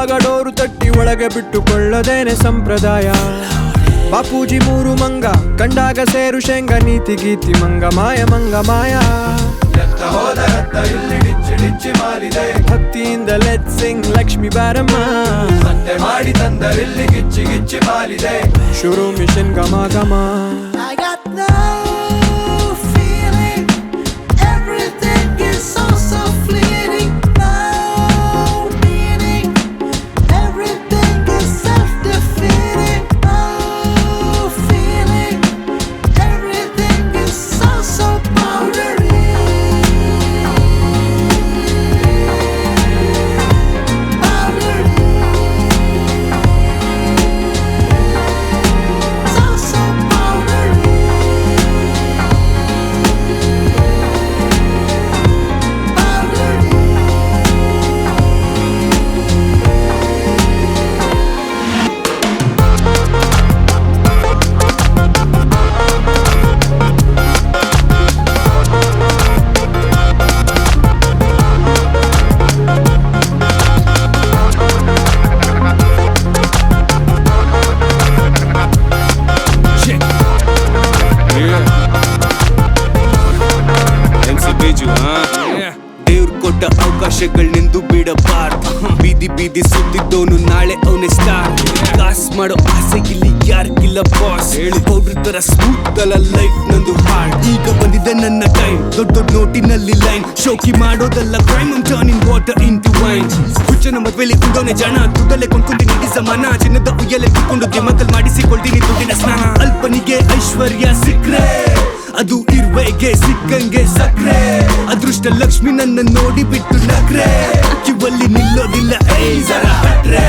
ಬರುವಾಗ ಡೋರು ತಟ್ಟಿ ಒಳಗೆ ಬಿಟ್ಟುಕೊಳ್ಳದೇನೆ ಸಂಪ್ರದಾಯ. ಬಾಪೂಜಿ ಮೂರು ಮಂಗ ಕಂಡಾಗ ಸೇರು ಶೇಂಗ ನೀತಿ ಗೀತಿ ಮಂಗ ಮಾಯ ಮಂಗ ಮಾಯ. ಹೋದ ರತ್ತ ಇಲ್ಲಿ ಡಿಚ್ಚಿ ಡಿಚ್ಚಿ ಮಾರಿದೆ ಭಕ್ತಿಯಿಂದ ಲೆಟ್ ಸಿಂಗ್ ಲಕ್ಷ್ಮಿ ಬಾರಮ್ಮ. ಮತ್ತೆ ಮಾಡಿ ತಂದರಿಲ್ಲಿ ಗಿಚ್ಚಿ ಗಿಚ್ಚಿ ಮಾರಿದೆ ಶುರು ಮಿಷನ್ ಗಮ ಗಮ. ಅವಕಾಶಗಳನ್ನೆಂದು ಬಿಡಬಾರ್ದು. ಬೀದಿ ಬೀದಿ ಸುತ್ತಿದ್ದವನು ನಾಳೆ ಅವನೇ ಸ್ಟಾರ್. ಕಾಸ್ ಮಾಡೋ ಆಸೆ ಇಲ್ಲಿ ಯಾರಿಗಿಲ್ಲ ಬಾಸ್. ಪೌಡರ್ ತರ ಸ್ಮೂತ್ ಅಲ್ಲ ಲೈಫ್ ನಂದು ಹಾರ್ಡ್. ಈಗ ಬಂದಿದೆ ನನ್ನ ಟೈಮ್ ದೊಡ್ಡ ದೊಡ್ಡ ನೋಟಿನಲ್ಲಿ ಲೈನ್. ಶೋಕಿ ಮಾಡೋದಲ್ಲ crime, I'm turning water into wine. ಹುಚ್ಚನ ಮದ್ವೆಲಿ ಕುಂದೋನೆ ಜನ ದುಡ್ಡಲ್ಲೇ ಕೊಂಡ್ಕೊಂತೀನಿ ನಿಧಿ ಸಮಾನ. ಚಿನ್ನದ ಉಯ್ಯಲೆ ಕಿತ್ಕೊಂಡು ದಿಮಕಲ್ ಮಾಡಿಸಿಕೊಳ್ತೀನಿ ದುಡ್ಡಿನ ಸ್ನಾನ. ಅಲ್ಪನಿಗೆ ಐಶ್ವರ್ಯ ಸಿಕ್ರೆ ಅದು ಇರುವೆಗೆ ಸಿಕ್ಕಂಗೆ ಸಕ್ರೆ. ಅದೃಷ್ಟ ಲಕ್ಷ್ಮಿ ನನ್ನ ನೋಡಿ ಬಿಟ್ಟು ನಕ್ರೆ. ಕಿವಲ್ಲಿ ನಿಲ್ಲೋದಿಲ್ಲ ಜರ ಹಟ್ರೆ.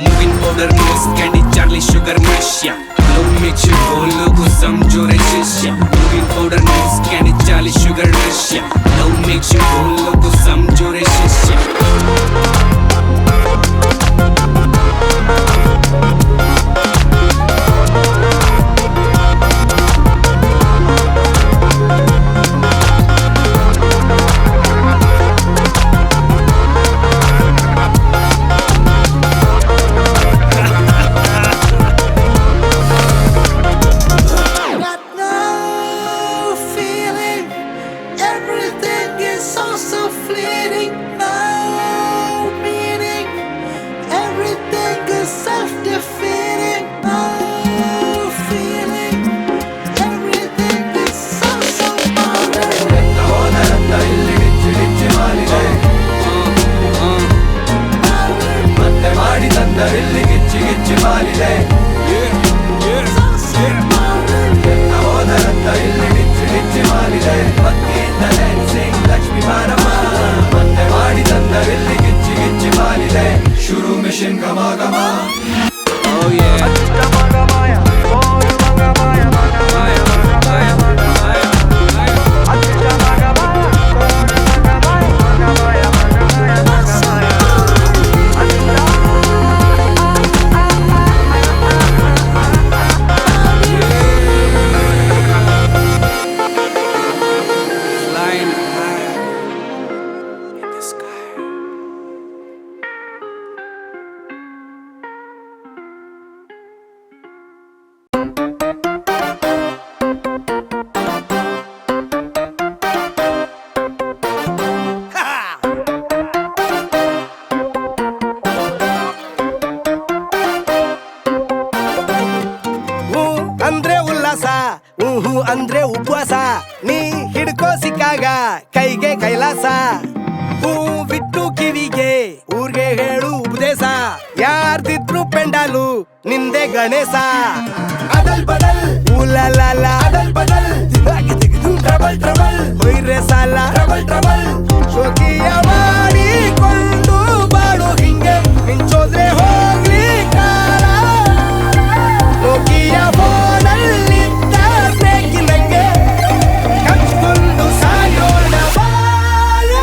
Moving powder mix candy Charlie sugar ಮಿಶ್ಯ. ಲವ್ ಮೇಕ್ಸ್ ಯು ಗೋ ಲೋಗೋ ಸಮझो रे ಶಿಷ್ಯ. Moving powder mix candy Charlie sugar ಮಿಶ್ಯ. ಲವ್ ಮೇಕ್ಸ್ ಯು ಗೋ ಲೋಗೋ ಸಮझो रे ಶಿಷ್ಯ. ತಂದರಿಲ್ಲಿ ಗಿಚ್ಚಿ ಗಿಚ್ಚಿ ಮಾರಿದೆ ಹೋದ ರತ್ತ ಇಲ್ಲಿ ಡಿಚ್ಚಿ ಡಿಚ್ಚಿ ಮಾರಿದೆ. ಭಕ್ತಿಯಿಂದ ಲೆಟ್ ಸಿಂಗ್ ಲಕ್ಷ್ಮಿ ಬಾರಮ್ಮ. ಮತ್ತೆ ಮಾಡಿ ತಂದರಿಲ್ಲಿ ಗಿಚ್ಚಿ ಗಿಚ್ಚಿ ಮಾರಿದೆ ಶುರು ಮಿಷನ್ ಗಮ ಗಮ. ಅಂದ್ರೆ ಉಲ್ಲಾಸ ಅಂದ್ರೆ ಉಪವಾಸ. ನೀ ಹಿಡ್ಕೋ ಸಿಕ್ಕಾಗ ಕೈಗೆ ಕೈಲಾಸ. ಹೂ ಬಿಟ್ಟು ಕಿವಿಗೆ ಊರ್ಗೆ ಹೇಳು ಉಪದೇಶ. ಯಾರ್ದಿದ್ರು ಪೆಂಡಾಲು ನಿಂದೆ ಗಣೇಶ. ಅದಲ್ ಬದಲ್ ಊಲಲ್ಲ ಅದಲ್ ಬದಲ್ ಟ್ರಬಲ್ ಟ್ರಬಲ್ ಹೊಯ್ರೆ ಸಾಲ ಟ್ರಬಲ್ ಟ್ರಬಲ್. ಶೋಕಿಯ ಮಾಡಿಕೊಂಡು ಬಾಳು ಹಿಂಗೆ ಮಿಂಚೋದ್ರೆ ಹೋಗ್ಲಿ ಕಾಲ. ನೋಕಿಯ ಫೋನಲ್ಲಿದ್ದ ಬ್ರೇಕಿನಂಗೆ ಕಚ್ಕೊಂಡು ಸಾಯೋಣ ಬಾಯ.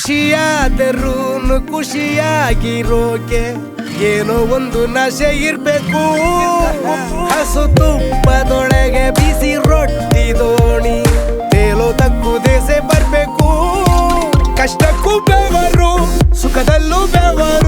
ಖುಷಿಯಾದರೂ ಖುಷಿಯಾಗಿರೋಕೆ ಏನೋ ಒಂದು ನಶೆ ಇರ್ಬೇಕು. ಹಸು ತುಪ್ಪದೊಳಗೆ ಬಿಸಿ ರೊಟ್ಟಿ ದೋಣಿ ತೇಲೋ ತಕ್ಕು ದೇಸೆ ಬರ್ಬೇಕು. ಕಷ್ಟಕ್ಕೂ ಬೆವರು ಸುಖದಲ್ಲೂ ಬೆವರು